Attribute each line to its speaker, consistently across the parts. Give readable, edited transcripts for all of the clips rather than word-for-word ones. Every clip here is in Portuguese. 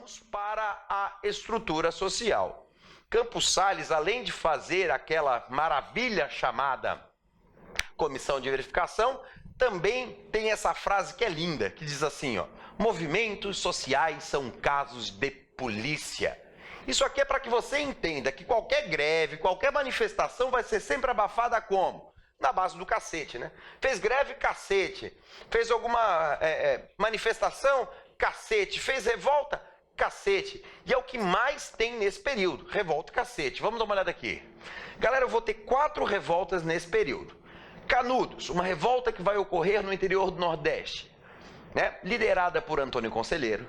Speaker 1: vamos para a estrutura social. Campos Salles, além de fazer aquela maravilha chamada comissão de verificação, também tem essa frase que é linda, que diz assim, ó: movimentos sociais são casos de polícia. Isso aqui é para que você entenda que qualquer greve, qualquer manifestação vai ser sempre abafada como? Na base do cacete, né? Fez greve, cacete. Fez alguma manifestação, cacete. Fez revolta, cacete. E é o que mais tem nesse período, revolta e cacete. Vamos dar uma olhada aqui. Galera, eu vou ter 4 revoltas nesse período. Canudos, uma revolta que vai ocorrer no interior do Nordeste, né? Liderada por Antônio Conselheiro.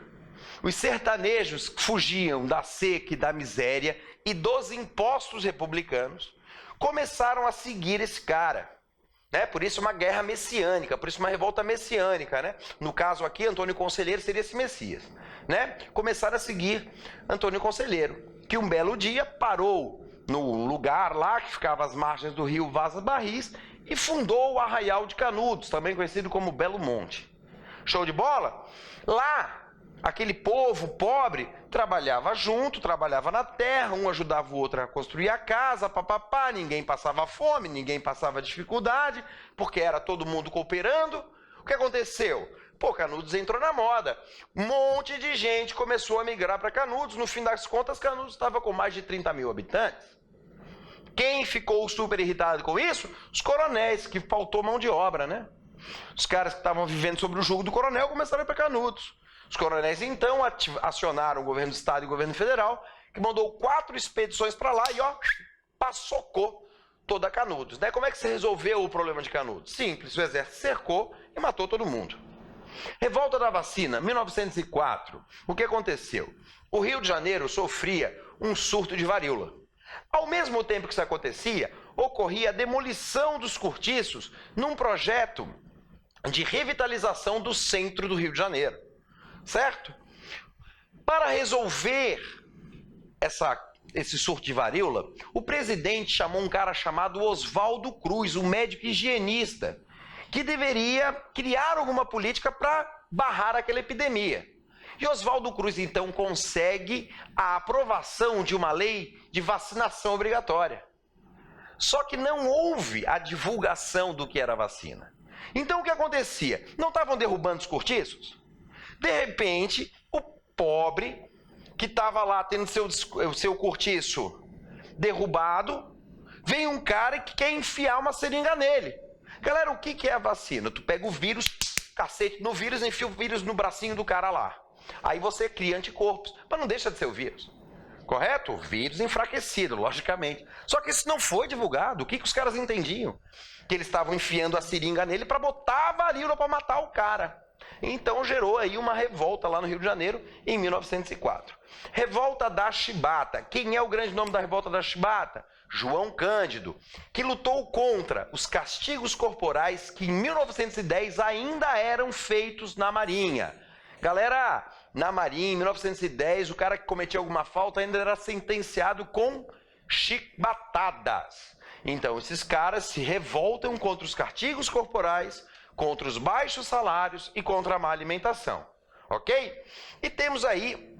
Speaker 1: Os sertanejos fugiam da seca e da miséria e dos impostos republicanos, começaram a seguir esse cara, né? Por isso uma guerra messiânica, por isso uma revolta messiânica, né? No caso aqui, Antônio Conselheiro seria esse Messias, né? Começaram a seguir Antônio Conselheiro, que um belo dia parou no lugar lá que ficava às margens do rio Vaza Barris e fundou o Arraial de Canudos, também conhecido como Belo Monte. Show de bola? Lá, aquele povo pobre trabalhava junto, trabalhava na terra, um ajudava o outro a construir a casa, papapá, ninguém passava fome, ninguém passava dificuldade, porque era todo mundo cooperando. O que aconteceu? Pô, Canudos entrou na moda. Um monte de gente começou a migrar para Canudos. No fim das contas, Canudos estava com mais de 30 mil habitantes. Quem ficou super irritado com isso? Os coronéis, que faltou mão de obra, né? Os caras que estavam vivendo sob o jugo do coronel começaram a ir para Canudos. Os coronéis, então, acionaram o governo do estado e o governo federal, que mandou 4 expedições para lá e, ó, passocou toda Canudos, né? Como é que se resolveu o problema de Canudos? Simples, o exército cercou e matou todo mundo. Revolta da vacina, 1904. O que aconteceu? O Rio de Janeiro sofria um surto de varíola. Ao mesmo tempo que isso acontecia, ocorria a demolição dos cortiços num projeto de revitalização do centro do Rio de Janeiro. Certo? Para resolver esse surto de varíola, o presidente chamou um cara chamado Oswaldo Cruz, um médico higienista, que deveria criar alguma política para barrar aquela epidemia. E Oswaldo Cruz, então, consegue a aprovação de uma lei de vacinação obrigatória. Só que não houve a divulgação do que era a vacina. Então, o que acontecia? Não estavam derrubando os cortiços? De repente, o pobre que estava lá tendo o seu cortiço derrubado, vem um cara que quer enfiar uma seringa nele. Galera, o que é a vacina? Tu pega o vírus, cacete no vírus, enfia o vírus no bracinho do cara lá. Aí você cria anticorpos, mas não deixa de ser o vírus. Correto? O vírus enfraquecido, logicamente. Só que isso não foi divulgado. O que os caras entendiam? Que eles estavam enfiando a seringa nele para botar a varíola para matar o cara. Então gerou aí uma revolta lá no Rio de Janeiro em 1904. Revolta da Chibata. Quem é o grande nome da revolta da Chibata? João Cândido, que lutou contra os castigos corporais que em 1910 ainda eram feitos na Marinha. Galera, na Marinha, em 1910, o cara que cometia alguma falta ainda era sentenciado com chibatadas. Então, esses caras se revoltam contra os castigos corporais, contra os baixos salários e contra a má alimentação, ok? E temos aí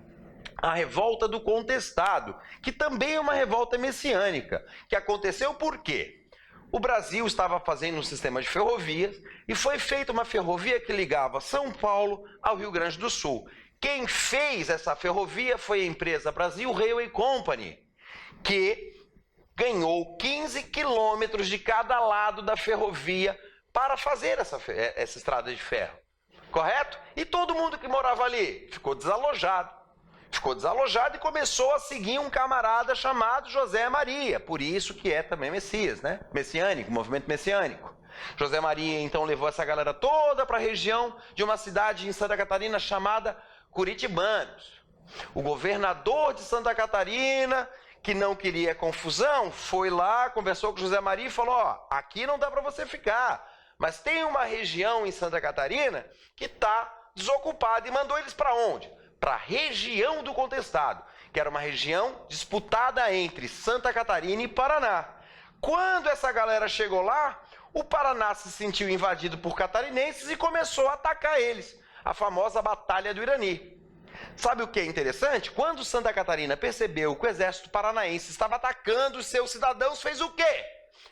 Speaker 1: a revolta do contestado, que também é uma revolta messiânica, que aconteceu por quê? O Brasil estava fazendo um sistema de ferrovias e foi feita uma ferrovia que ligava São Paulo ao Rio Grande do Sul. Quem fez essa ferrovia foi a empresa Brasil Railway Company, que ganhou 15 quilômetros de cada lado da ferrovia para fazer essa estrada de ferro, correto? E todo mundo que morava ali ficou desalojado e começou a seguir um camarada chamado José Maria, por isso que é também Messias, né? Messiânico, movimento messiânico. José Maria então levou essa galera toda para a região de uma cidade em Santa Catarina chamada Curitibanos. O governador de Santa Catarina, que não queria confusão, foi lá, conversou com José Maria e falou: ó, aqui não dá para você ficar. Mas tem uma região em Santa Catarina que está desocupada e mandou eles para onde? Para a região do contestado, que era uma região disputada entre Santa Catarina e Paraná. Quando essa galera chegou lá, o Paraná se sentiu invadido por catarinenses e começou a atacar eles, a famosa Batalha do Irani. Sabe o que é interessante? Quando Santa Catarina percebeu que o exército paranaense estava atacando os seus cidadãos, fez o quê?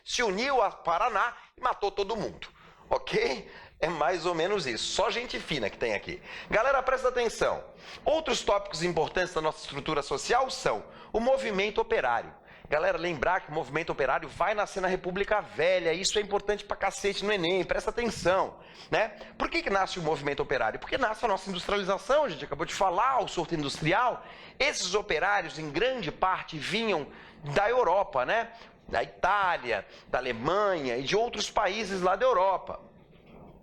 Speaker 1: Se uniu ao Paraná e matou todo mundo, ok? É mais ou menos isso, só gente fina que tem aqui. Galera, presta atenção. Outros tópicos importantes da nossa estrutura social são o movimento operário. Galera, lembrar que o movimento operário vai nascer na República Velha, isso é importante pra cacete no Enem, presta atenção, né? Por que nasce o movimento operário? Porque nasce a nossa industrialização, a gente acabou de falar, o surto industrial. Esses operários, em grande parte, vinham da Europa, né? Da Itália, da Alemanha e de outros países lá da Europa.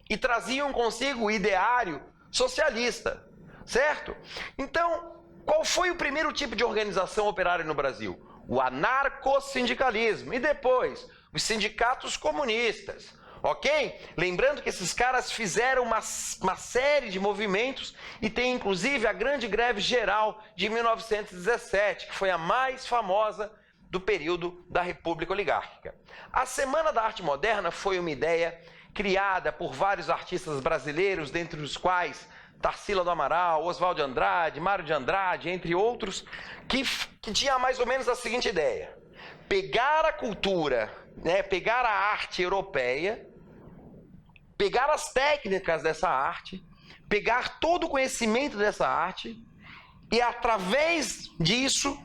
Speaker 1: E traziam consigo o ideário socialista, certo? Então, qual foi o primeiro tipo de organização operária no Brasil? O anarcossindicalismo e depois os sindicatos comunistas, ok? Lembrando que esses caras fizeram uma série de movimentos e tem inclusive a Grande Greve Geral de 1917, que foi a mais famosa do período da República Oligárquica. A Semana da Arte Moderna foi uma ideia criada por vários artistas brasileiros, dentre os quais Tarsila do Amaral, Oswald de Andrade, Mário de Andrade, entre outros, que tinha mais ou menos a seguinte ideia: pegar a cultura, né, pegar a arte europeia, pegar as técnicas dessa arte, pegar todo o conhecimento dessa arte e, através disso,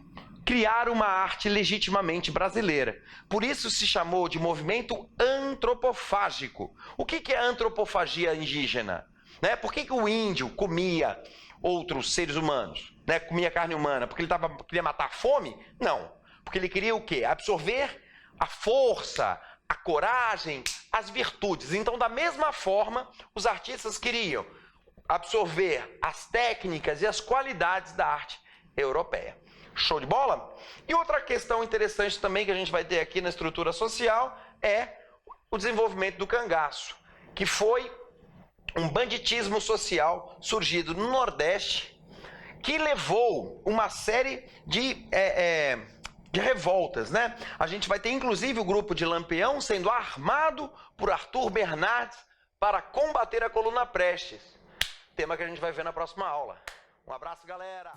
Speaker 1: criar uma arte legitimamente brasileira. Por isso se chamou de movimento antropofágico. O que é antropofagia indígena? Né? Por que o índio comia outros seres humanos? Né? Comia carne humana? Porque ele queria matar a fome? Não. Porque ele queria o quê? Absorver a força, a coragem, as virtudes. Então, da mesma forma, os artistas queriam absorver as técnicas e as qualidades da arte europeia. Show de bola? E outra questão interessante também que a gente vai ter aqui na estrutura social é o desenvolvimento do cangaço, que foi um banditismo social surgido no Nordeste que levou uma série de revoltas, né? A gente vai ter inclusive o grupo de Lampião sendo armado por Arthur Bernardes para combater a coluna Prestes. Tema que a gente vai ver na próxima aula. Um abraço, galera!